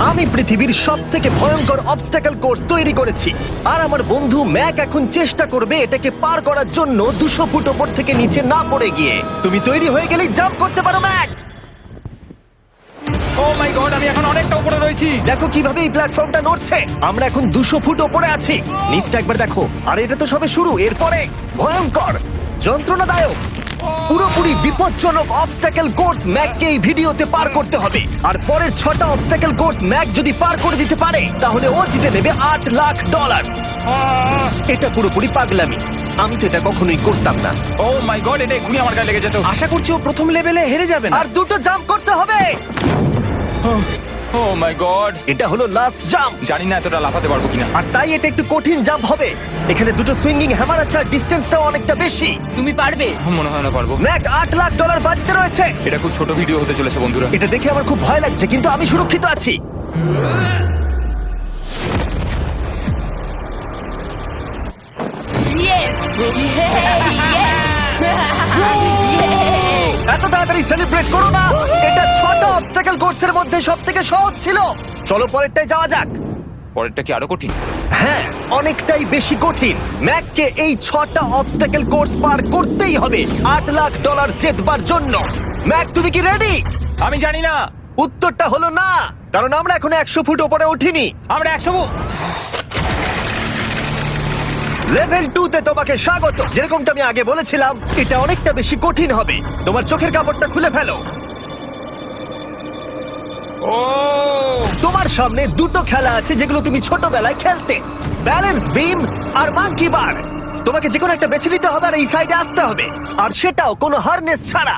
আমি পৃথিবীর সবথেকে ভয়ঙ্কর অবস্টাকল কোর্স তৈরি করেছি আর আমার বন্ধু ম্যাক এখন চেষ্টা করবে এটাকে পার করার জন্য 200 ফুট ওপর থেকে নিচে না পড়ে গিয়ে। তুমি তৈরি হয়ে গেলেই জাম্প করতে পারো ম্যাক। ও মাই গড, আমি এখন অনেকটা উপরে রয়েছি। দেখো কিভাবে এই প্ল্যাটফর্মটা নড়ছে। আমরা এখন 200 ফুট ওপরে আছি। নিচটা একবার দেখো। আর এটা তো সবে শুরু, এরপরে ভয়ঙ্কর, যন্ত্রণাদায়ক, পুরোপুরি বিপজ্জনক অবস্টাকল কোর্স ম্যাককে এই ভিডিওতে পার করতে হবে। আর পরের 6টা অবস্টাকল কোর্স ম্যাক যদি পার করে দিতে পারে তাহলে ও জিতে নেবে $8 লাখ। এটা পুরোপুরি পাগলামি। আমি তো এটা কখনোই করতাম না। ও মাই গড, এটা এক্ষুনি আমার গায়ে লেগে যেত। আশা করছি ও প্রথম লেভেলে হেরে যাবে না। আর 2টো জাম্প করতে হবে। ও মাই গড, এটা হলো লাস্ট জাম্প। জানি না এতটা লাফাতে পারবো কিনা। আর তাই এটা একটু কঠিন জাম্প হবে। এখানে 2টো সুইঙ্গিং হ্যামার আছে আর ডিসটেন্সটাও অনেকটা বেশি। তুমি পারবে। মনে হয় না পারবো। ম্যাক $8 লাখ বাজিতে রয়েছে। এটা খুব ছোট ভিডিও হতে চলেছে বন্ধুরা। এটা দেখে আমার খুব ভয় লাগছে, কিন্তু আমি সুরক্ষিত আছি। ইয়েস এত তাড়াতাড়ি সেলিব্রেট করো না। এটা 6টা অবস্টাকল কোর্সের মধ্যে সবথেকে সহজ ছিল। চলো পরেরটায় যাওয়া যাক। পরেরটা কি আরো কঠিন? হ্যাঁ, অনেকটাই বেশি কঠিন। ম্যাককে এই 6টা অবস্টাকল কোর্স পার করতেই হবে $8 লাখ জেতবার জন্য। ম্যাক, তুমি কি রেডি? আমি জানি না। উত্তরটা হলো না, কারণ আমরা এখনো 100 ফুট উপরে উঠিনি। আমরা 100। লেভেল 2 তে তোমাকে স্বাগত। যেরকমটা আমি আগে বলেছিলাম, এটা অনেকটা বেশি কঠিন হবে। তোমার চোখের কাপড়টা খুলে ফেলো। ও তোমার সামনে 2টো খেলা আছে যেগুলো তুমি ছোটবেলায় খেলতে, ব্যালেন্স বিম আর মাঙ্কি বার। তোমাকে যে কোনো একটা বেছে নিতে হবে আর এই সাইডে আসতে হবে, আর সেটাও কোনো হারনেস ছাড়া।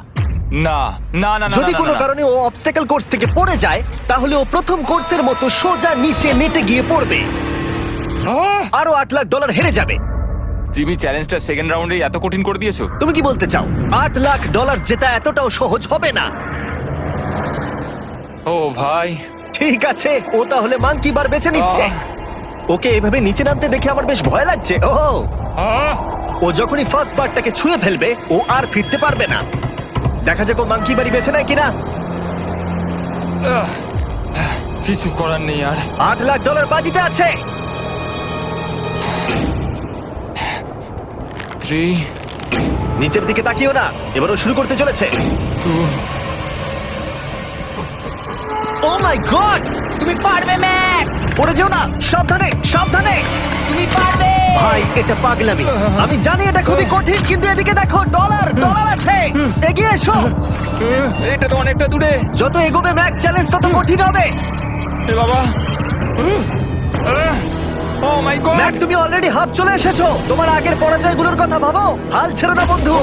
না না না না, যদি না, কোনো না, না। কারণে ও অবস্টাকল কোর্স থেকে পড়ে যায় তাহলে ও প্রথম কোর্সের মতো সোজা নিচে নেটে গিয়ে পড়বে। আরো $8 লাখ হেরে যাবে। জিমি, চ্যালেঞ্জটা সেকেন্ড রাউন্ডে এত কঠিন করে দিয়েছো। তুমি কি বলতে চাও $8 লাখ জেতা এতটাও সহজ হবে না? ও ভাই, ঠিক আছে, ও তাহলে মাঙ্কি বার বেছে নিচ্ছে। ওকে এভাবে নিচে নামতে দেখে আমার বেশ ভয় লাগছে। ও যখনই ফার্স্ট বারটাকে ছুঁয়ে ফেলবে ও আর ফিরতে পারবে না। দেখা যাক ও মাঙ্কি বাড়ি বেছে নেয় কিনা। কিছু করার নেই আর। $8 লাখ বাজিতে আছে। 3 নিচের দিকে তাকিও না, এবারও শুরু করতে চলেছে। 2 ও মাই গড, তুমি পারবে ম্যাক। পড়ে যেও না, সাবধানে সাবধানে। তুমি পারবে। ভাই, এটা পাগলামি। আমি জানি এটা খুবই কঠিন, কিন্তু এদিকে দেখো, ডলার আছে। এগিয়ে এসো। এটা তো অনেকটা দূরে। যত এগোবে ম্যাক চ্যালেঞ্জ তত কঠিন হবে। এ বাবা, ও মাই গড। ম্যাক, তুমি অলরেডি হাফ চলে এসেছো। তোমার আগের পরাজয়গুলোর কথা ভাবো। হাল ছেড়ো না বন্ধু।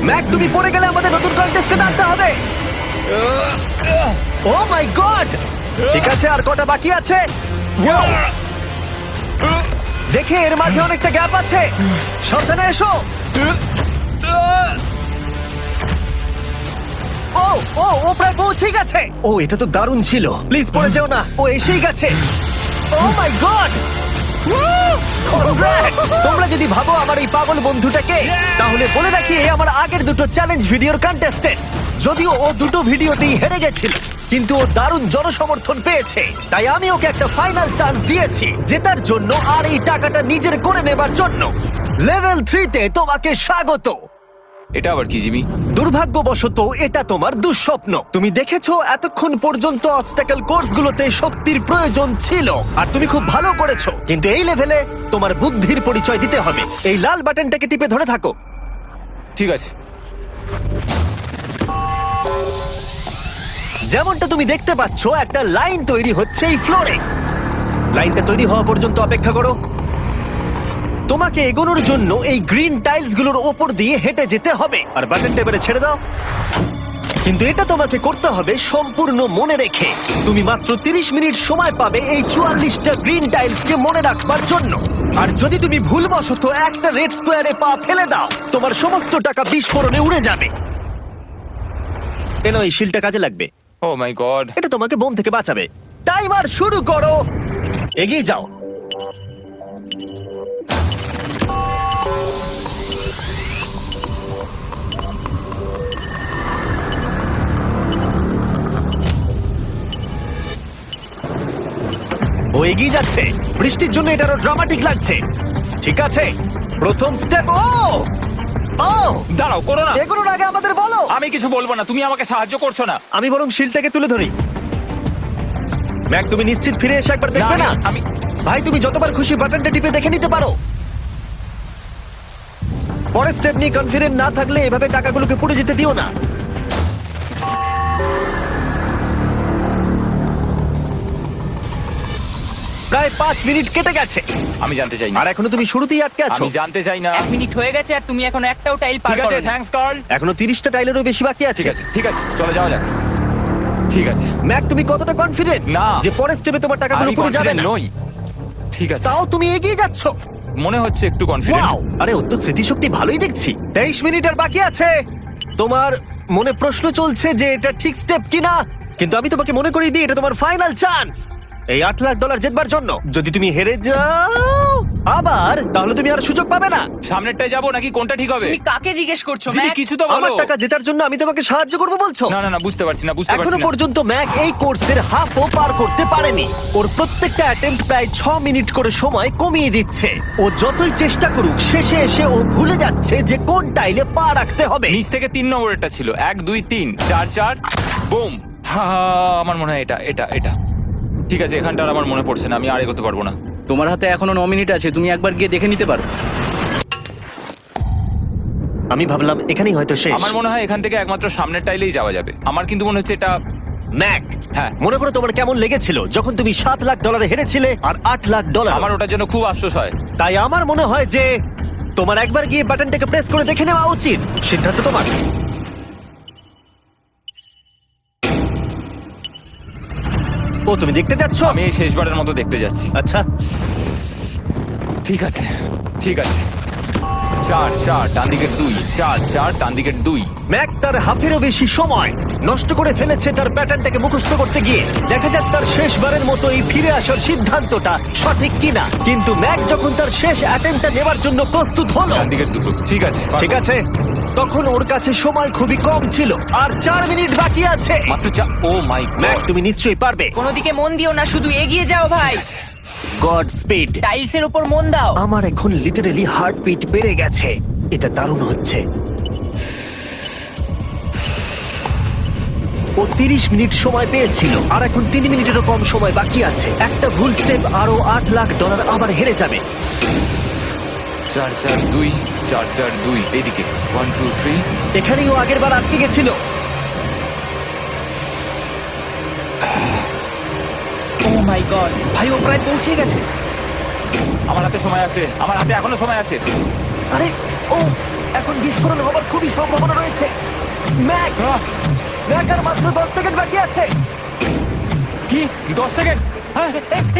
ম্যাক, তুমি পড়ে গেলে আমাদের নতুন কন্টেস্টেন্ট আনতে হবে। ও মাই গড। ঠিক আছে, আর কটা বাকি আছে? Wow! দেখে এর মাঝে অনেকটা গ্যাপ আছে। সাবধানে এসো। ও ও ও প্রায় পৌঁছে গেছে। ও, এটা তো দারুণ ছিল। প্লিজ পড়ে যেও না, ও এসেই গেছে। ও মাই গড, তোমরা যদি ভাবো আমার এই পাগল বন্ধুটাকে, তাহলে বলে রাখি এ আমার আগের 2টো চ্যালেঞ্জ ভিডিওর কন্টেস্টেন্ট। যদিও ও 2টো ভিডিওতেই হেরে গেছিল, কিন্তু ও দারুণ জনসমর্থন পেয়েছে। তাই আমি ওকে একটা ফাইনাল চান্স দিয়েছি জেতার জন্য আর এই টাকাটা নিজের করে নেবার জন্য। লেভেল 3 তে তোমাকে স্বাগত। এটা আবার কি জিমি? দুর্ভাগ্যবশত এটা তোমার দুঃস্বপ্ন। তুমি দেখেছো এতক্ষণ পর্যন্ত অবস্টাকল কোর্সগুলোতে শক্তির প্রয়োজন ছিল আর তুমি খুব ভালো করেছো, কিন্তু এই লেভেলে তোমার বুদ্ধির পরিচয় দিতে হবে। এই লাল বাটনটাকে টিপে ধরে থাকো। ঠিক আছে। যেমনটা তুমি দেখতে পাচ্ছ, একটা লাইন তৈরি হচ্ছে এই ফ্লোরে। লাইনটা তৈরি হওয়া পর্যন্ত অপেক্ষা করো। তোমাকে এগোনোর জন্য এই গ্রিন টাইলস গুলোর ওপর দিয়ে হেঁটে যেতে হবে। আর বাটনটা এবারে ছেড়ে দাও। কিন্তু এটা তোমাকে করতে হবে সম্পূর্ণ মনে রেখে। তুমি মাত্র 30 মিনিট সময় পাবে এই 44টা গ্রিন টাইলসকে মনে রাখবার জন্য। আর যদি তুমি ভুলবশত একটা রেড স্কোয়ারে পা ফেলে দাও, তোমার সমস্ত টাকা বিস্ফোরণে উড়ে যাবে। এই শিলটা কাজে লাগবে। ও মাই গড। এটা তোমাকে বোম থেকে বাঁচাবে। টাইমার শুরু করো, এগিয়ে যাও। ও এগিয়ে যাচ্ছে। বৃষ্টির জন্য এটা আরো ড্রামাটিক লাগছে। ঠিক আছে, প্রথম স্টেপ। ও ও দাঁড়াও, করো না। এগুলোর আগে আমাদের বলো। আমি কিছু বলবো না, তুমি আমাকে সাহায্য করছো না। আমি বরং শিলটাকে তুলে ধরি। ম্যাক, তুমি নিশ্চিত ফিরে এসে একবার দেখবে না? আমি ভাই, তুমি যতবার খুশি বাটনটা টিপে দেখে নিতে পারো। পরের স্টেপ নিয়ে কনফিডেন্ট না থাকলে এভাবে টাকাগুলোকে পুড়ে যেতে দিও না। প্রায় 5 মিনিট কেটে গেছে আমি জানতে চাই না। আর এখনো তুমি শুরুতেই আটকে আছো। আমি জানতে চাই না। 1 মিনিট হয়ে গেছে আর তুমি এখন একটাও টাইল পার ঠিক আছে, করো। Thanks Carl. এখনো 30টা টাইলেরও বেশি বাকি আছে। ঠিক আছে, ঠিক আছে, চলে যাওয়া যাক। ঠিক আছে। ম্যাক, তুমি কতটা কনফিডেন্ট না। যে পরের স্টেপে তোমার টাকাগুলো আমি পুড়ে যাবে confident না? নই। ঠিক আছে, তাও তুমি এগিয়ে যাচ্ছ। মনে হচ্ছে একটু কনফিডেন্ট। ওয়াও, আরে ওর তো স্মৃতিশক্তি ভালোই দেখছি। 23 মিনিট আর বাকি আছে। তোমার মনে প্রশ্ন চলছে যে এটা ঠিক স্টেপ কিনা, কিন্তু আমি তোমাকে মনে করিয়ে দিই এটা তোমার ফাইনাল চান্স এই $8 লাখ জেতবার জন্য। যদি তুমি হেরে যাও আবার, তাহলে তুমি আর সুযোগ পাবে না। সামনেরটায় যাবো নাকি কোনটা ঠিক হবে? তুমি কাকে জিজ্ঞেস করছো জিমি, ম্যাক? কিছু তো আমার বলো। টাকা জেতার জন্য আমি তোমাকে সাহায্য করবো বলছো? না না না, বুঝতে পারছি না, বুঝতে পারছি এখনো না। পর্যন্ত ম্যাক এই কোর্সের হাফও পার করতে পারেনি। ওর প্রত্যেকটা অ্যাটেম্প্ট প্রায় 6 মিনিট করে সময় কমিয়ে দিচ্ছে। ও যতই চেষ্টা করুক, শেষে এসে ও ভুলে যাচ্ছে যে কোন টাইলে পা রাখতে হবে। নিচ থেকে 3 নম্বরেরটা ছিল 1 2 3 4 4 বুম। আমার মনে হয় এটা এটা এটা ঠিক আছে। এখানটা আর আমার মনে পড়ছে না, আমি আর এগোতে পারবো না। তোমার হাতে এখনো 9 মিনিট আছে, তুমি একবার গিয়ে দেখে নিতে পারো। আমি ভাবলাম এখানেই হয়তো শেষ। আমার মনে হয় এখান থেকে একমাত্র সামনের টাইলেই যাওয়া যাবে। আমার কিন্তু মনে হচ্ছে এটা। ম্যাক, হ্যাঁ। মনে করো তোমার কেমন লেগেছিল যখন তুমি $7 লাখ হেরেছিলে আর $8 লাখ। আমার ওটার জন্য খুব আফসোস হয়। তাই আমার মনে হয় যে তোমার একবার গিয়ে বাটনটাকে প্রেস করে দেখে নেওয়া উচিত। সিদ্ধান্ত তোমার। ও, তুমি দেখতে যাচ্ছ? আমি এই শেষবারের মতো দেখতে যাচ্ছি। আচ্ছা, ঠিক আছে, ঠিক আছে। 4 4 ডান দিকের 2, 4 4 ডান দিকের 2। ম্যাক তার হাফেরও বেশি সময় নষ্ট করে ফেলেছে তার প্যাটার্নটাকে মুখস্থ করতে গিয়ে। দেখা যাক তার শেষবারের মতো এই ফিরে আসার সিদ্ধান্তটা সঠিক কিনা। কিন্তু ম্যাক যখন তার শেষ অ্যাটেম্পটা নেবার জন্য প্রস্তুত হলো, ডান দিকের 2। ঠিক আছে, ঠিক আছে, তখন ওর কাছে সময় খুবই কম ছিল আর 4 মিনিট বাকি আছে। মাত্র 4। ও মাই ম্যাক, গড। তুমি নিশ্চয়ই পারবে। কোনো দিকে মন দিও না, শুধু এগিয়ে যাও ভাই। God speed. টাইলসের উপর মন দাও। আমার এখন লিটারালি হার্টবিট বেড়ে গেছে। এটা দারুণ হচ্ছে। ও 30 মিনিট সময় পেয়েছিল আর এখন 3 মিনিটেরও কম সময় বাকি আছে। একটা ভুল স্টেপ আরো $8 লাখ আবার হেরে যাবে। 4 4 2 4 4 2 এইদিকে 1 2 3। এখানেই ও আগের বার আটকে গেছিল। ও মাই গড। ভাই, ও প্রায় পৌঁছে গেছে। আমার হাতে সময় আছে, আমার হাতে এখনো সময় আছে। আরে, ও এখন বিস্ফোরণ হবার খুবই সম্ভাবনা রয়েছে। ম্যাক, আহ, ম্যাক আর মাত্র 10 সেকেন্ড বাকি আছে। কি 10 সেকেন্ড? হ্যাঁ।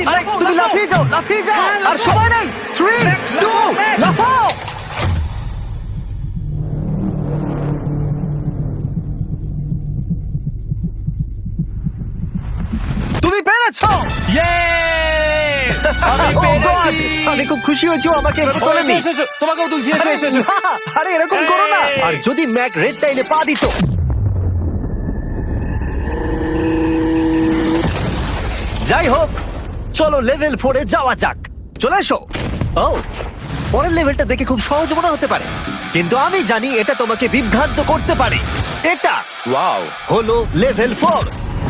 আরে তুমি লাফিয়ে যাও, লাফিয়ে যাও। আর সময় নেই। 3 2 লাফাও। তুমি পেরেছো। Yay! আমি Oh God! পেরেছি। আমি খুব খুশি হয়েছি ও আমাকে এভাবে ও, তোলেনি। এসো, এসো, এসো। তোমাকেও তুলছি, এসো, আরে এসো, এসো। না, আরে এরকম করো না। এই। আর যদি ম্যাক রেড টাইলে পা দিত। যাই হোক, চলো লেভেল 4 এ যাওয়া যাক। চলে এসো। ও, পরের লেভেলটা দেখে খুব সহজ মনে হতে পারে, কিন্তু আমি জানি এটা তোমাকে বিভ্রান্ত করতে পারে। এটা ওয়াও। হলো লেভেল 4।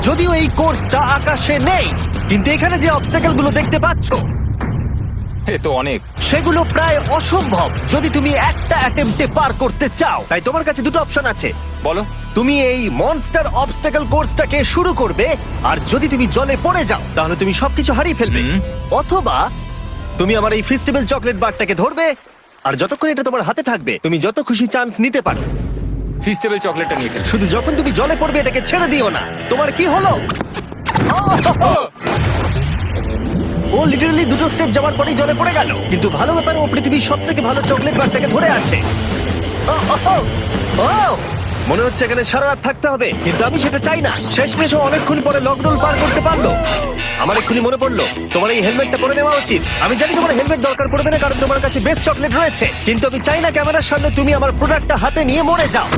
যদিও এই কোর্সটা আকাশে নেই, কিন্তু এখানে যে অবস্টাকেল গুলো দেখতে পাচ্ছ এ তো অনেক। সেগুলো প্রায় অসম্ভব যদি তুমি একটা অ্যাটেম্পটে পার করতে চাও। তাই তোমার কাছে দুটো অপশন আছে। বলো। তুমি এই মনস্টার অবস্টাকেল কোর্সটাকে শুরু করবে, আর যদি তুমি জলে পড়ে যাও তাহলে তুমি সবকিছু হারিয়ে ফেলবে। হুম। অথবা তুমি আমার এই ফেস্টিভ্যাল চকলেট বারটাকে ধরবে, আর যতক্ষণ এটা তোমার হাতে থাকবে তুমি যত খুশি চান্স নিতে পারো। ফিস্টেবল চকলেটটা নিয়ে ফেল। শুধু যখন তুমি জলে পড়বে এটাকে ছেড়ে দিও না। তোমার কি হলো? ও লিটারালি দুটো স্টেপ যাওয়ার পরেই জলে পড়ে গেল। কিন্তু ভালো ব্যাপার, ও পৃথিবীর সবথেকে ভালো চকলেট বারটাকে ধরে আছে। মনে হচ্ছে এখানে সারা রাত থাকতে হবে, কিন্তু আমি সেটা চাই না। শেষমেশ ও অনেকক্ষণ পরে লকডাউন পার করতে পারলো। আমার এক্ষুনি মনে পড়লো তোমার এই হেলমেটটা পরে নেওয়া উচিত। আমি জানি তোমার হেলমেট দরকার পড়বে না, কারণ তোমার কাছে বেস্ট চকলেট রয়েছে, কিন্তু আমি চাই না ক্যামেরার সামনে তুমি আমার প্রোডাক্টটা হাতে নিয়ে মরে যাও।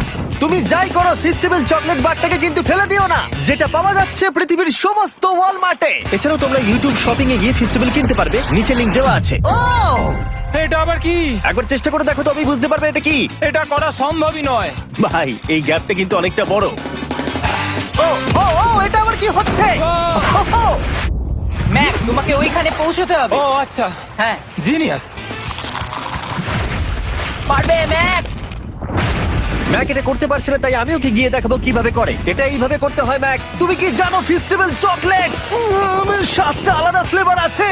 তুমি যাই করো ফেস্টিভ্যাল চকলেট বারটাকে কিন্তু ফেলে দিও না, যেটা পাওয়া যাচ্ছে পৃথিবীর সমস্ত ওয়ালমার্টে। এছাড়াও তোমরা ইউটিউব শপিং এ গিয়ে ফেস্টিভ্যাল কিনতে পারবে, নিচে লিংক দেওয়া আছে। ও এটা আবার কি? একবার চেষ্টা করে দেখো, তবেই বুঝতে পারবে এটা কি। এটা করা সম্ভবই নয়। ভাই এই গ্যাপটা কিন্তু অনেকটা বড়। ও ও ও এটা আবার কি হচ্ছে? ও, ম্যাক, তোমাকে ওইখানে পৌঁছতে হবে। ও আচ্ছা, হ্যাঁ, জিনিয়াস। পারবে ম্যাক। ম্যাক এটা করতে পারছে না, তাই আমি ওকে গিয়ে দেখাবো কিভাবে করে। এটা এইভাবে করতে হয় ম্যাক। তুমি কি জানো ফেস্টিভ্যাল চকলেট 7টা আলাদা ফ্লেভার আছে?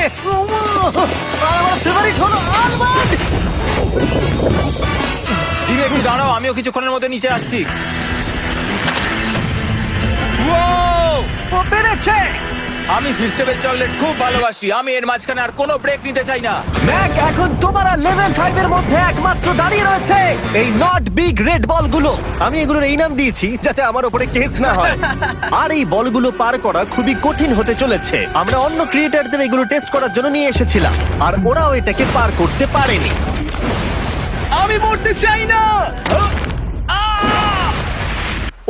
আর আমার ফেভারিট হলো আলমন্ড। জিমি একটু দাঁড়াও, আমিও কিছুক্ষণের মধ্যে নিচে আসছি। Wow! ও পেরেছে। আমি ফেস্টিভ্যাল চকলেট খুব ভালোবাসি। আমি এর মাঝখানে আর কোনো ব্রেক নিতে চাই না। ম্যাক এখন তোমার আর লেভেল 5 এর মধ্যে একমাত্র দাঁড়িয়ে রয়েছে এই নট বিগ রেড বলগুলো। আমি এগুলোর এই নাম দিয়েছি যাতে আমার উপরে কেস না হয়। আর এই বলগুলো পার করা খুবই কঠিন হতে চলেছে। আমরা অন্য ক্রিয়েটরদের এগুলো টেস্ট করার জন্য নিয়ে এসেছিলাম, আর ওরাও এটাকে পার করতে পারেনি। আমি মরতে চাই না।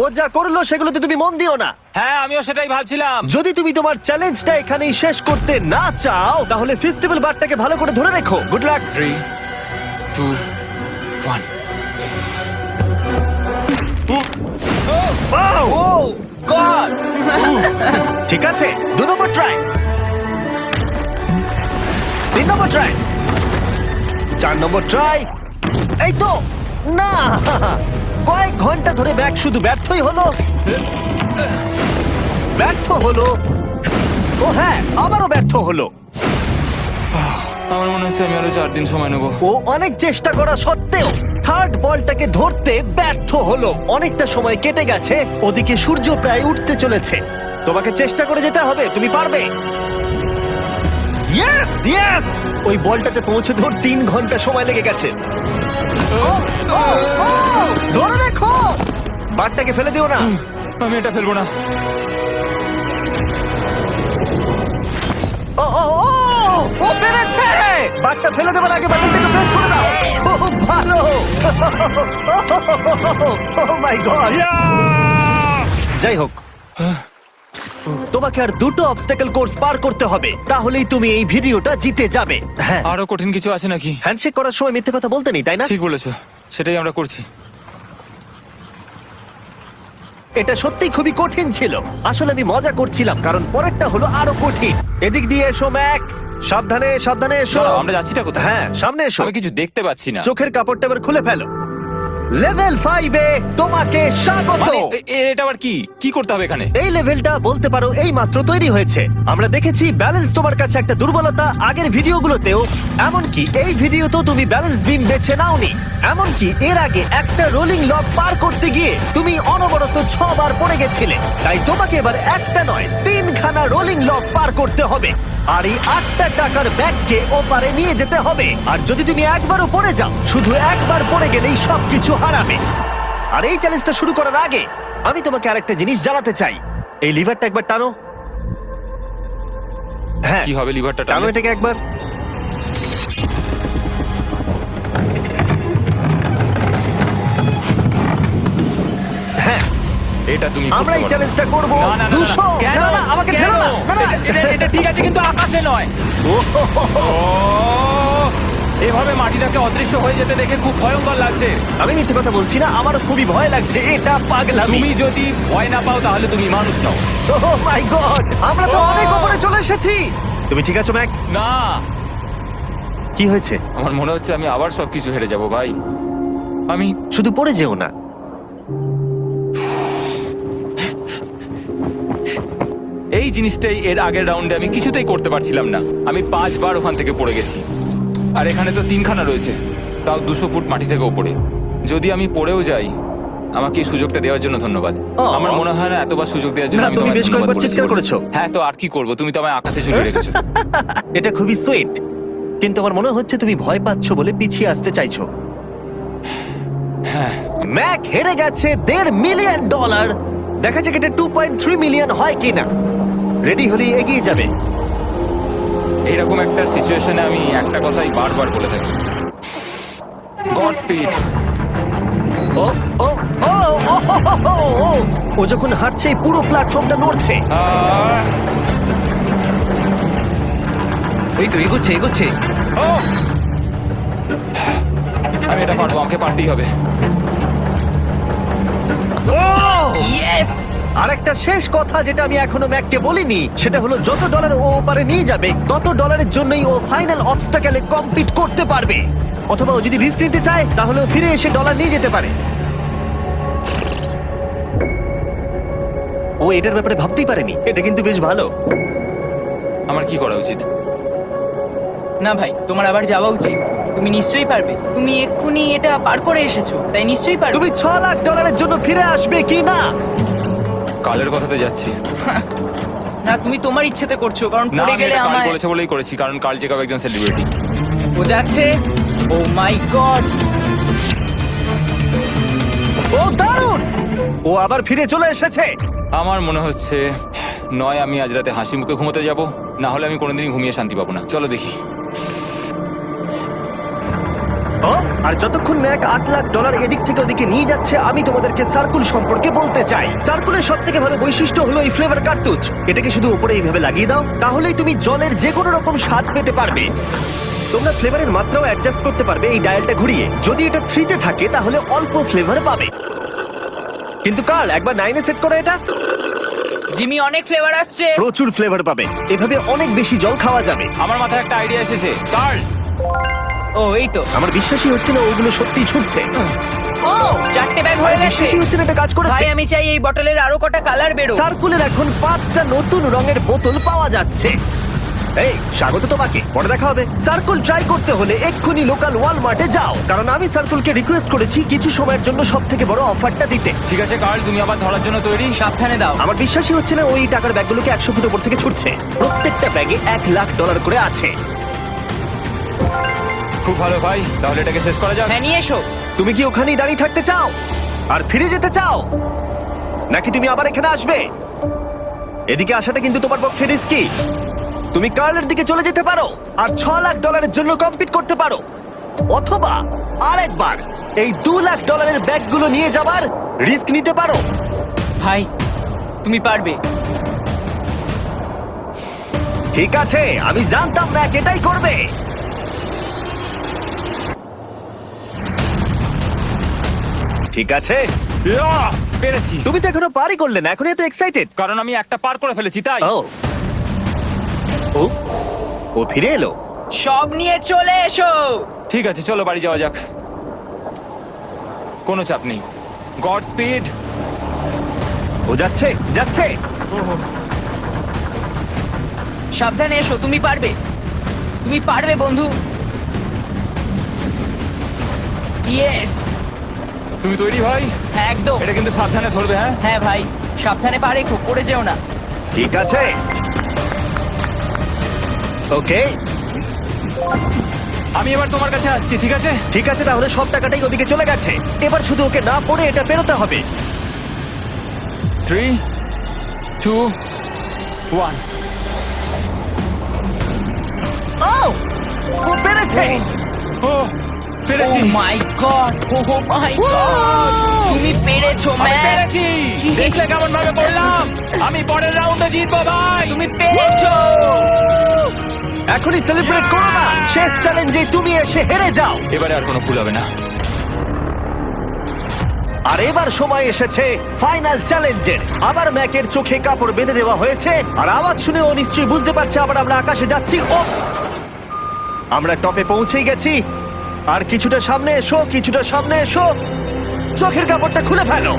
ও যা করলো সেগুলোতে তুমি মন দিও না। হ্যাঁ, আমিও সেটাই ভাবছিলাম। যদি তুমি তোমার চ্যালেঞ্জটা এখানেই শেষ করতে না চাও, তাহলে ফেস্টিভ্যাল বারটাকে ভালো করে ধরে রেখো। Good luck. 3, 2, 1. ও গড! ঠিক আছে, 2 নম্বর ট্রাই, 3 নম্বর ট্রাই, 4 নম্বর ট্রাই। এই তো না, কয়েক ঘন্টা ধরে ব্যাগ শুধু ব্যর্থই হলো, ব্যর্থ হলো। ও হ্যাঁ, আবারও ব্যর্থ হলো। আমার মনে হচ্ছে আমি আরো 4 দিন সময় নেবো। ও অনেক চেষ্টা করা সত্ত্বেও থার্ড বলটাকে ধরতে ব্যর্থ হলো। অনেকটা সময় কেটে গেছে, ওদিকে সূর্য প্রায় উঠতে চলেছে। তোমাকে চেষ্টা করে যেতে হবে, তুমি পারবে। ইয়েস ইয়েস, ওই বলটাতে পৌঁছতে ওর 3 ঘন্টা সময় লেগে গেছে। ও, ও, ও, ধরে রেখো, বারটাকে ফেলে দিও না। আমি এটা ফেলবো না। ও ও ও, ও পেরেছে। বারটা ফেলে দেবার আগে বাটনটাকে প্রেস করে দাও। ও ভালো। ও মাই গড। যাই হোক, তোমাকে আর 2টো অবস্টাকেল কোর্স পার করতে হবে, তাহলেই তুমি এই ভিডিওটা জিতে যাবে। হ্যাঁ, আরো কঠিন কিছু আছে নাকি? হ্যান্ডশেক করার সময় মিথ্যে কথা বলতে নেই, তাই না? ঠিক বলেছো, সেটাই আমরা করছি। এটা সত্যিই খুবই কঠিন ছিল। আসলে আমি মজা করছিলাম, কারণ পরেরটা হলো আরো কঠিন। এদিক দিয়ে এসো ম্যাক, সাবধানে সাবধানে এসো। দাঁড়াও, আমরা যাচ্ছিটা কোথায়? হ্যাঁ, সামনে এসো। আমি কিছু দেখতে পাচ্ছি না। চোখের কাপড়টা এবার খুলে ফেলো। লেভেল 5 এ তোমাকে স্বাগত। মানে, এটা আবার কি কি করতে হবে এখানে? এই লেভেলটা বলতে পারো এই মাত্র তৈরি হয়েছে। আমরা দেখেছি ব্যালেন্স তোমার কাছে একটা দুর্বলতা আগের ভিডিওগুলোতেও, এমনকি এই ভিডিওতেও তুমি ব্যালেন্স বিম বেছে নাওনি। এমনকি এর আগে একটা রোলিং লক পার করতে গিয়ে তুমি অনবরত 6 বার পড়ে গেছিলে। তাই তোমাকে এবার একটা নয় 3খানা রোলিং লক পার করতে হবে, আর এই 8টা টাকার ব্যাগকে ওপারে নিয়ে যেতে হবে। আর যদি তুমি একবারও পড়ে যাও, শুধু একবার পড়ে গেলেই সবকিছু হারাবে। আর এই চ্যালেঞ্জটা শুরু করার আগে আমি তোমাকে আরেকটা জিনিস জানাতে চাই। এই লিভারটা একবার টানো। হ্যাঁ, কি হবে লিভারটা টানো টানলে? এটাকে একবার। হ্যাঁ, এটা তুমি আমরা এই করতে পারো। চ্যালেঞ্জটা করব। না, না, না, না, 200 কেন? না না, আমাকে কেন? ঠেলো না। না না, এটা ঠিক আছে, কিন্তু আকাশে নয়। ও, হো, হো, হো। ও, এভাবে মাটিটাকে অদৃশ্য হয়ে যেতে দেখে খুব ভয়ঙ্কর লাগছে। আমি মিথ্যে কথা বলছি না, আমারও খুবই ভয় লাগছে। এটা পাগলামি। তুমি যদি ভয় না পাও তাহলে তুমি মানুষ নও। ওহ মাই গড, আমরা তো Oh! অনেক উপরে চলে এসেছি। তুমি ঠিক আছো ম্যাক? না, কি হয়েছে? আমার মনে হচ্ছে আমি আবার সবকিছু হেরে যাব ভাই। আমি শুধু পড়ে যেও না। এই জিনিসটাই এর আগের রাউন্ডে আমি কিছুতেই করতে পারছিলাম না। আমি 5 বার ওখান থেকে পড়ে গেছি, আর এখানে তো 3খানা রয়েছে, তাও 200 ফুট মাটি থেকে উপরে। যদি আমি পড়েও যাই, আমাকে এই সুযোগটা দেওয়ার জন্য ধন্যবাদ। আমার মনে হয় না এতবার সুযোগ দেওয়ার জন্য না, আমি তুমি তোমায় বেশ ধন্যবাদ কয়েকবার চিৎকার বলেছি। করেছো। হ্যাঁ, তো আর কি করব, তুমি তো আমায় আকাশে ঝুলিয়ে রেখেছো। এটা খুবই সুইট, কিন্তু আমার মনে হচ্ছে তুমি ভয় পাচ্ছো বলে পিছিয়ে আসতে চাইছো। হ্যাঁ, ম্যাক হেরে গেছে $1.5 মিলিয়ন। দেখা যাক এটা 2.3 মিলিয়ন হয় কিনা। রেডি হলে এগিয়ে যাবে। এইরকম একটা সিচুয়েশনে আমি একটা কথাই বারবার বলে থাকি, গড স্পিড। ও ও ও ও, ও, ও, ও, ও যখন হাঁটছে এই পুরো প্ল্যাটফর্মটা নড়ছে। আহ, এই তো এগোচ্ছে এগোচ্ছে। ও! আমি এটা পারবো, আমাকে পারতেই হবে। ইয়েস! আর একটা শেষ কথা যেটা আমি এখনো ম্যাককে বলিনি সেটা হলো যত ডলার ও ওপারে নিয়ে যাবে তত ডলারের জন্যই ও ফাইনাল অবস্টাকেলে কমপ্লিট করতে পারবে। অথবা ও যদি রিস্ক নিতে চায় তাহলে ও ফিরে এসে ডলার নিয়ে যেতে পারে। ও এটার ব্যাপারে ভাবতেই পারেনি। এটা কিন্তু বেশ ভালো। আমার কি করা উচিত? না ভাই, তোমার আবার যাওয়া উচিত। তুমি নিশ্চয়ই পারবে। তুমি এক্ষুনি এটা পার করে এসেছো, তাই নিশ্চয়ই পারবে। তুমি $6 লাখ জন্য ফিরে আসবে কি না? কালের কথাতে যাচ্ছি। না, তুমি তোমার ইচ্ছেতে করছো, কারণ না, পড়ে আমি গেলে এটা কাল আমায় বলেছে বলেই করেছি, কারণ কাল জেকাব একজন সেলিব্রিটি। ও যাচ্ছে। ও মাই গড! ও দারুণ! ও আবার ফিরে চলে এসেছে। আমার মনে হচ্ছে নয় আমি আজ রাতে হাসি মুখে ঘুমোতে যাব, না হলে আমি কোনোদিনই ঘুমিয়ে শান্তি পাবো না। চলো দেখি। ও আর যতক্ষণ ম্যাক $8 লাখ এদিক থেকে ওদিকে নিয়ে যাচ্ছে আমি তোমাদেরকে সার্কুল সম্পর্কে বলতে চাই। সার্কুলের সব থেকে ভালো বৈশিষ্ট্য হলো এই ফ্লেভার কার্তুজ। এটাকে শুধু উপরে এইভাবে লাগিয়ে দাও, তাহলেই তুমি জলের যে কোনো রকম স্বাদ পেতে পারবে। তোমরা ফ্লেভারের মাত্রাও অ্যাডজাস্ট করতে পারবে এই ডায়ালটা ঘুরিয়ে। যদি এটা 3-তে থাকে তাহলে অল্প ফ্লেভার পাবে, কিন্তু কাল একবার 9-এ সেট করো এটা, জিমি, অনেক ফ্লেভার আসছে। প্রচুর ফ্লেভার পাবে। এভাবে অনেক বেশি জল খাওয়া যাবে। আমার মাথায় একটা আইডিয়া এসেছে। কার্ল, ও এই তো, আমার বিশ্বাসই হচ্ছে না ওগুলো সত্যিই ছুটছে। ও 4টে ব্যাগ হয়ে গেছে। বিশ্বাসই হচ্ছে না এটা কাজ করেছে। ভাই, আমি চাই এই বটলের আরো কটা কালার বেরো। সার্কুলের এখন 5টা নতুন রঙের বোতল পাওয়া যাচ্ছে। এই স্বাগত তোমাকে, পরে দেখা হবে। সার্কুল ট্রাই করতে হলে এক্ষুনি লোকাল ওয়ালমার্টে যাও, কারণ আমি সার্কুলকে রিকোয়েস্ট করেছি কিছু সময়ের জন্য সবথেকে বড় অফারটা দিতে। ঠিক আছে কার্ল, তুমি আবার ধরার জন্য তৈরি? সাবধানে দাও। আমার বিশ্বাসই হচ্ছে না ওই টাকার ব্যাগগুলোকে 100 ফুট উপর থেকে ছুটছে। প্রত্যেকটা ব্যাগে $1 লাখ করে আছে। খুব ভালো ভাই, তাহলে এটাকে শেষ করা যাক। হ্যাঁ, নিয়ে এসো। তুমি কি ওখানেই দাঁড়িয়ে থাকতে চাও আর ফিরে যেতে চাও, নাকি তুমি আবার এখানে আসবে? এদিকে আসাটা কিন্তু তোমার পক্ষে রিস্কি। তুমি কার্লের দিকে চলে যেতে পারো আর $6 লাখ জন্য কম্পিট করতে পারো, অথবা আরেকবার এই $2 লাখ ব্যাগগুলো নিয়ে যাবার রিস্ক নিতে পারো। ভাই, তুমি পারবে। ঠিক আছে, আমি জানতাম না এটাই করবে। ঠিক আছে, ইয়াহ! পেরেছি। তুমি তো এখনো পারই করলে না, এখন এত এক্সাইটেড। কারণ আমি একটা পার করে ফেলেছি তাই। ও ও ও ফিরে এলো। সব নিয়ে চলে এসো। ঠিক আছে, চলো বাড়ি যাওয়া যাক। কোনো চাপ নেই। God speed. ও যাচ্ছে যাচ্ছে। সাবধানে এসো, তুমি পারবে। তুমি পারবে বন্ধু। ইয়েস! তুমি তৈরি ভাই? হ্যাঁ, একদম। এটা কিন্তু সাবধানে ধরবে, হ্যাঁ? হ্যাঁ ভাই, সাবধানে পারে, খুব পড়ে যেও না। ঠিক আছে, ওকে আমি এবার তোমার কাছে আসছি, ঠিক আছে? ঠিক আছে, তাহলে সব টাকাটাই ওদিকে চলে গেছে। এবার শুধু ওকে না পড়ে এটা পেরোতে হবে। 3, 2, 1। ও ও পেরেছে। ও পেরেছি। ও মাই গড! ও মাই গড! তুমি পেরেছো, আমি ম্যান! পেরেছি। দেখলে কেমন ভাবে করলাম? আমি পরের রাউন্ডে জিতবো ভাই। তুমি পেরেছো! এখনই সেলিব্রেট করো না, শেষ চ্যালেঞ্জে তুমি এসে হেরে যাও। এবারে আর কোনো ভুল হবে না। আর এবার সময় এসেছে ফাইনাল চ্যালেঞ্জের। আবার ম্যাকের চোখে কাপড় বেঁধে দেওয়া হয়েছে, আর আওয়াজ শুনে ও নিশ্চয়ই বুঝতে পারছে আবার আমরা আকাশে যাচ্ছি। ও আমরা টপে পৌঁছেই গেছি। আর কিছুটা সামনে এসো, কিছুটা সামনে এসো। চোখের কাপড়টা খুলে ফেলো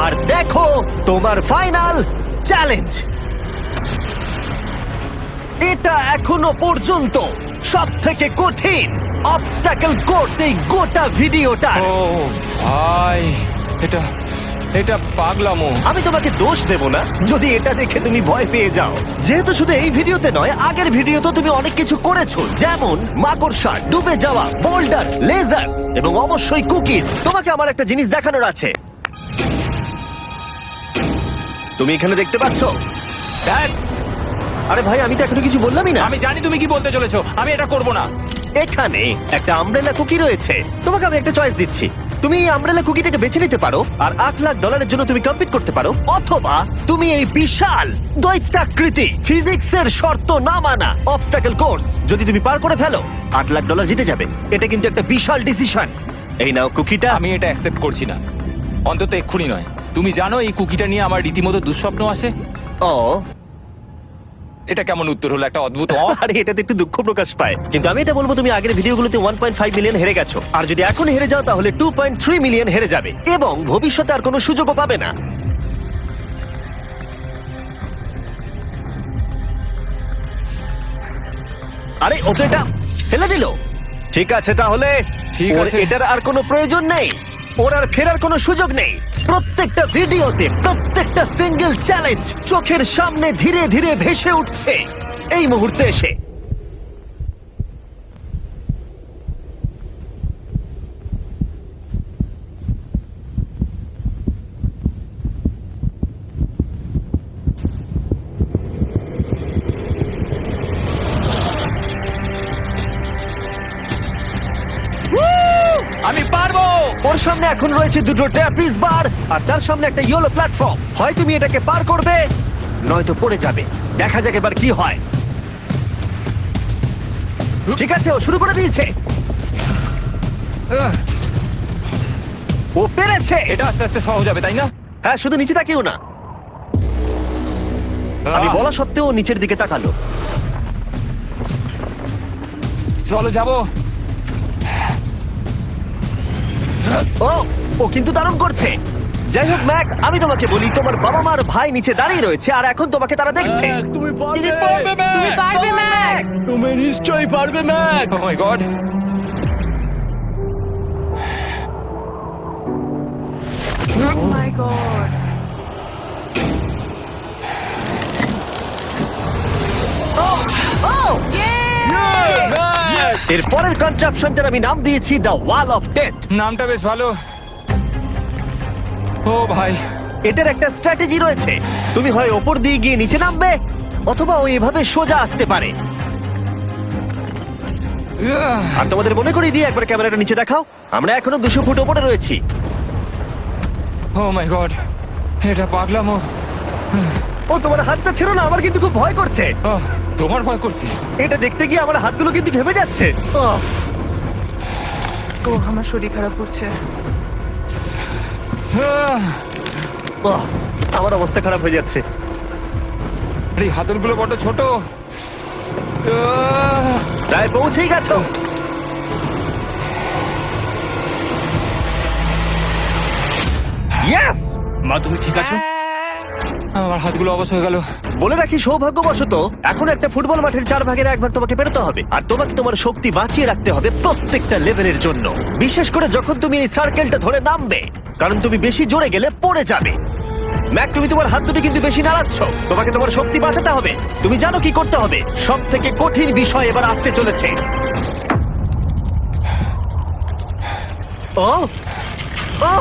আর দেখো তোমার ফাইনাল চ্যালেঞ্জ। এটা এখনো পর্যন্ত সব থেকে কঠিন অবস্টাকেল কোর্স এই গোটা ভিডিওটা। ও ভাই, এটা এটা পাগলামো। আমি তোমাকে দোষ দেব না যদি এটা দেখে তুমি ভয় পেয়ে যাও, যেহেতু শুধু এই ভিডিওতে নয়, আগের ভিডিওতে তুমি অনেক কিছু করেছো, যেমন মাকড়সা, ডুবে যাওয়া, বোল্ডার, লেজার এবং অবশ্যই কুকিজ। তোমাকে আমার একটা জিনিস দেখানোর আছে। তুমি এখানে দেখতে পাচ্ছ? ধ্যাৎ, আরে ভাই, আমি তো এখনো কিছু বললামই না। আমি জানি তুমি কি বলতে চলেছো। আমি এটা করব না। এখানে একটা আমব্রেলা কুকি রয়েছে। তোমাকে আমি একটা চয়েস দিচ্ছি, তুমি এই আমব্রেলা কুকিটাকে বেছে নিতে পারো আর $8 লাখ জন্য তুমি কম্পিট করতে পারো, অথবা তুমি এই বিশাল দৈত্যাকৃতি ফিজিক্সের শর্ত না মানা অবস্টাকেল কোর্স যদি তুমি পার করে ফেলো $8 লাখ জিতে যাবে। এটা কিন্তু একটা বিশাল ডিসিশন। এই নাও কুকিটা। আমি এটা অ্যাকসেপ্ট করছি না, অন্তত এক্ষুনি নয়। তুমি জানো এই কুকিটা নিয়ে আমার রীতিমতো দুঃস্বপ্ন আসে। ও এটা কেমন উত্তর হলো, একটা অদ্ভুত আরে এটাতে একটু দুঃখ প্রকাশ পায়, কিন্তু আমি এটা বলবো তুমি আগের ভিডিওগুলোতে 1.5 মিলিয়ন হেরে গেছো, আর যদি এখন হেরে যাও তাহলে 2.3 মিলিয়ন হেরে যাবে এবং ভবিষ্যতে আর কোনো সুযোগও পাবে না। আরে ও তো এটা ফেলে দিল। ঠিক আছে তাহলে ঠিক ওর আছে। এটার আর কোনো প্রয়োজন নেই, ওর আর ফেরার কোনো সুযোগ নেই। প্রত্যেকটা ভিডিওতে প্রত্যেকটা সিঙ্গেল চ্যালেঞ্জ চোখের সামনে ধীরে ধীরে ভেসে উঠছে এই মুহূর্তে এসে। আমি পারবো। ওর সামনে এখন রয়েছে দুটো ট্র্যাপিজ বার আর তার সামনে একটা ইয়েলো প্ল্যাটফর্ম। হয় তুমি এটাকে পার করবে নয়তো পড়ে যাবে। দেখা যাক এবার কি হয়। ঠিক আছে, ও শুরু করে দিয়েছে, ও পেরেছে। এটা আস্তে আস্তে সহজ হবে, তাই না? হ্যাঁ, শুধু নিচে তাকিও না। আমি বলা সত্ত্বেও ও নিচের দিকে তাকালো। চলো যাবো। ও ও কিন্তু দারুণ করছে। যাই হোক ম্যাক, আমি তোমাকে বলি তোমার বাবা মার ভাই নিচে দাঁড়িয়ে রয়েছে আর এখন তোমাকে তারা দেখছে। তুমি পারবে তুমি পারবে ম্যাক। তুমি নিশ্চয়ই পারবে ম্যাক। ও মাই গড। ও মাই গড। ও ও এর পরের কনট্রাপশনটার আমি নাম দিয়েছি দ্য ওয়াল অফ ডেথ। নামটা বেশ ভালো। ও ভাই, এটার একটা স্ট্র্যাটেজি রয়েছে। তুমি হয় ওপর দিয়ে গিয়ে নিচে নামবে, অথবা ও এভাবে সোজা আসতে পারে। আর তোমাদের মনে করিয়ে দিয়ে একবার ক্যামেরাটা নিচে দেখাও। আমরা এখনো 200 ফুট ওপরে রয়েছি। ও মাই গড, এটা পাগলামো। ও তোমার হাতটা ছিল না, আমার কিন্তু খুব ভয় করছে। ওহ, তোমার ভয় করছে? এটা দেখতে গিয়ে আমার হাতগুলো কিন্তু ঘেমে যাচ্ছে। ও আমার শরীর খারাপ করছে। আমার অবস্থা খারাপ হয়ে যাচ্ছে। এই হাতলগুলো বড় ছোট। প্রায় পৌঁছেই গেছো। ইয়েস! মা তুমি ঠিক আছো? আমার হাতগুলো অবশ হয়ে গেল। বলে রাখি, সৌভাগ্যবশত এখন একটা ফুটবল মাঠের 4 ভাগের 1 ভাগ তোমাকে পেরোতে হবে, আর তোমাকে তোমার শক্তি বাঁচিয়ে রাখতে হবে প্রত্যেকটা লেভেলের জন্য, বিশেষ করে যখন তুমি এই সার্কেলটা ধরে নামবে, কারণ তুমি বেশি জোরে গেলে পড়ে যাবে। ম্যাক, তুমি তোমার হাত দুটো কিন্তু বেশি নাড়াচ্ছ। তোমাকে তোমার শক্তি বাঁচাতে হবে। তুমি জানো কি করতে হবে। সব থেকে কঠিন বিষয় এবার আসতে চলেছে। ও ও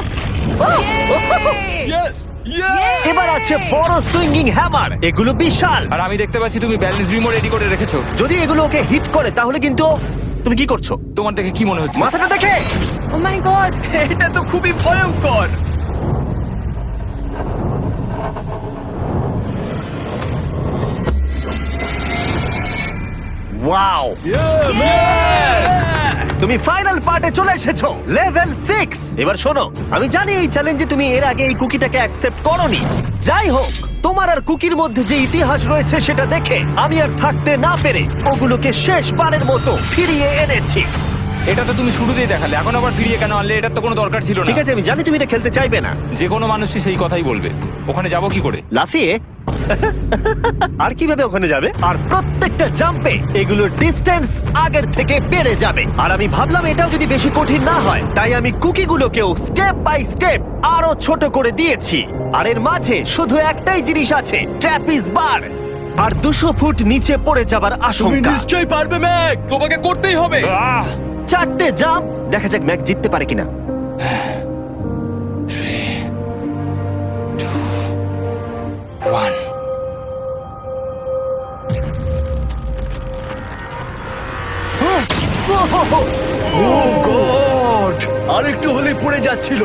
ও! ইয়েস! এবার আছে বড় সুইঙ্গিং হ্যামার। এগুলো বিশাল। আর আমি দেখতে পাচ্ছি তুমি ব্যালেন্স বিমও রেডি করে রেখেছো। যদি এগুলো ওকে হিট করে তাহলে কিন্তু তুমি কি করছো? তোমার দেখে কি মনে হচ্ছে? মাথাটা দেখে। ও মাই গড। এটা তো খুবই ভয়ঙ্কর। ওয়াও! তুমি ফাইনাল পার্টে চলে এসেছো, লেভেল 6। এবার শোনো, আমি জানি এই চ্যালেঞ্জে তুমি এর আগে এই কুকিটাকে অ্যাকসেপ্ট করোনি। যাই হোক, তোমার আর কুকির মধ্যে যে ইতিহাস রয়েছে সেটা দেখে আমি আর থাকতে না পেরে ওগুলোকে শেষবারের মতো ফিরিয়ে এনেছি। এটা তো তুমি শুরুতেই দেখালে, এখন আবার ফিরিয়ে কেন আনলে? এটার তো কোনো দরকার ছিল না। ঠিক আছে, আমি জানি তুমি এটা খেলতে চাইবে না। যে কোনো মানুষই সেই কথাই বলবে। ওখানে যাবো কি করে? লাফিয়ে? আর কিভাবে ওখানে যাবে? আর প্রত্যেকটা জাম্পে এগুলোর ডিস্টেন্স আগের থেকে বেড়ে যাবে। আর আমি ভাবলাম এটাও যদি বেশি কঠিন না হয়, তাই আমি কুকিগুলোকেও স্টেপ বাই স্টেপ আরো ছোট করে দিয়েছি। আর এর মাঝে শুধু একটাই জিনিস আছে, ট্র্যাপিজ বার। আর 200 ফুট নিচে পড়ে যাবার তুমি আশঙ্কা। নিশ্চয়ই পারবে ম্যাক, তোমাকে করতেই হবে। 4টে জাম্প। দেখা যাক ম্যাক জিততে পারে কিনা। 1 ও গড! আর একটু হলে পড়ে যাচ্ছিল।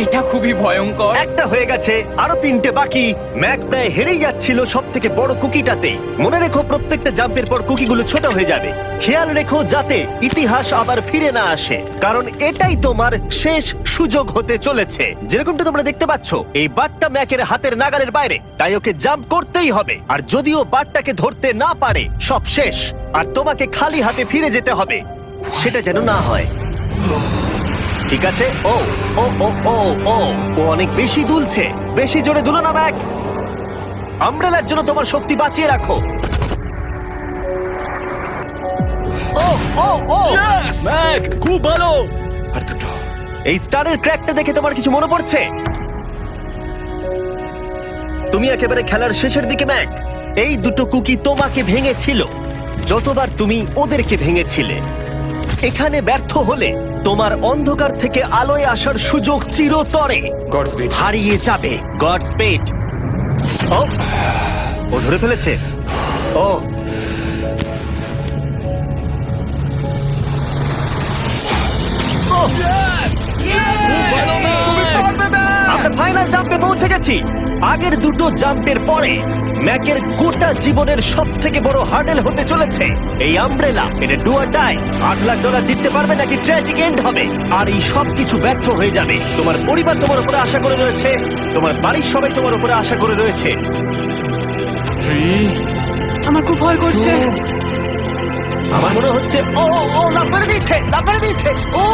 এটা খুবই ভয়ঙ্কর। একটা হয়ে গেছে, আরো 3টে বাকি। ম্যাক প্রায় হেরেই যাচ্ছিল সব থেকে বড় কুকিটাতে। মনে রেখো প্রত্যেকটা জাম্পের পর কুকিগুলো ছোট হয়ে যাবে। খেয়াল রেখো যাতে ইতিহাস আবার ফিরে না আসে, কারণ এটাই তোমার শেষ সুযোগ হতে চলেছে। যেরকমটা তোমরা দেখতে পাচ্ছ, এই বারটা ম্যাকের হাতের নাগালের বাইরে, তাই ওকে জাম্প করতেই হবে। আর যদিও বারটাকে ধরতে না পারে, সব শেষ। আর তোমাকে খালি হাতে ফিরে যেতে হবে, সেটা যেন না হয়। ঠিক আছে। ও ও ও ও ও ও অনেক বেশি দুলছে। বেশি জোরে দুলো না ম্যাক। আমব্রেলার জন্য তোমার শক্তি বাঁচিয়ে রাখো। ও ও ও ম্যাক, খুব ভালো। আর দুটো। এই স্টারের ক্র্যাকটা দেখে তোমার কিছু মনে পড়ছে? তুমি একেবারে খেলার শেষের দিকে ম্যাক। এই দুটো কুকি তোমাকে ভেঙেছিল যতবার তুমি ওদেরকে ভেঙেছিলে। এখানে ব্যর্থ হলে তোমার অন্ধকার থেকে আলোয় আসার সুযোগ চিরতরে গডস্পিড। হারিয়ে যাবে। God speed. ও ও ধরে ফেলেছে। ও ও, আমরা ফাইনাল জাম্পে পৌঁছে গেছি। আগের দুটো জাম্পের পরে ম্যাকের গোটা জীবনের সব থেকে বড় হার্ডেল হতে চলেছে এই আমব্রেলা। এটা ডু অর ডাই। $8,00,000 জিততে পারবে নাকি ট্র্যাজিক এন্ড হবে। আর এই সব কিছু ব্যর্থ হয়ে যাবে। তোমার পরিবার তোমার উপরে আশা করে রয়েছে, তোমার বাড়ির সবাই তোমার উপরে আশা করে রয়েছে। 3, আমার খুব ভয় করছে। আমার মনে হচ্ছে ও ও, ও লাফ মেরে দিয়েছে, লাফ মেরে দিয়েছে। ও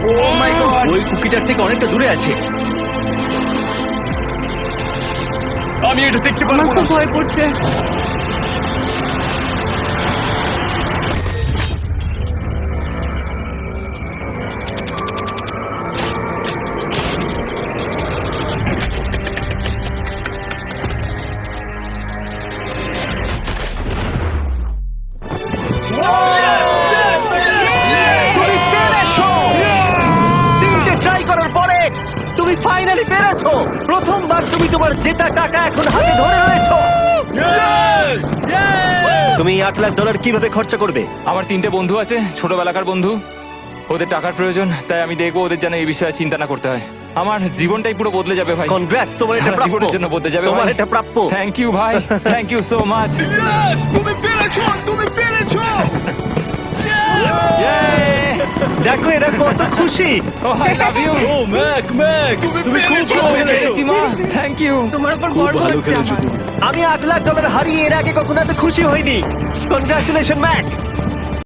ও মাই গড, ওই কুকিটার থেকে অনেকটা দূরে আছে। আমি এটা দেখতে আমার পারবো না। খুব ভয় করছে। তুমি পেরেছো। 3টে ট্রাই করার পরে তুমি ফাইনালি পেরেছো। প্রথমবার তুমি তোমার জেতা টাকা এখন হাতে ধরে রয়েছো। Yes! তুমি $8,00,000 কিভাবে খরচা করবে? আমার 3টে বন্ধু আছে, ছোটবেলাকার বন্ধু। ওদের টাকার প্রয়োজন, তাই আমি দেখবো ওদের যেন এই বিষয়ে চিন্তা না করতে হয়। আমার জীবনটাই পুরো বদলে যাবে ভাই। কনগ্রাটস, তোমার এটা সারা প্রাপ্য। জীবনের জন্য বদলে যাবে তোমার ভাই। এটা প্রাপ্য। থ্যাংক ইউ ভাই, thank you so much. Yes! তুমি পেরেছো, তুমি পেরেছো। দেখো এরা কত খুশি। ও আই লাভ ইউ। ও ম্যাক, ম্যাক, তুমি খুব ভালো খেলেছো। Thank you. তোমার উপর খুব গর্ব ভালো হচ্ছে খেলেছো আমার। তুমি। আমি $8,00,000 হারিয়ে এর আগে কখনো এত খুশি হইনি। Congratulation Mac.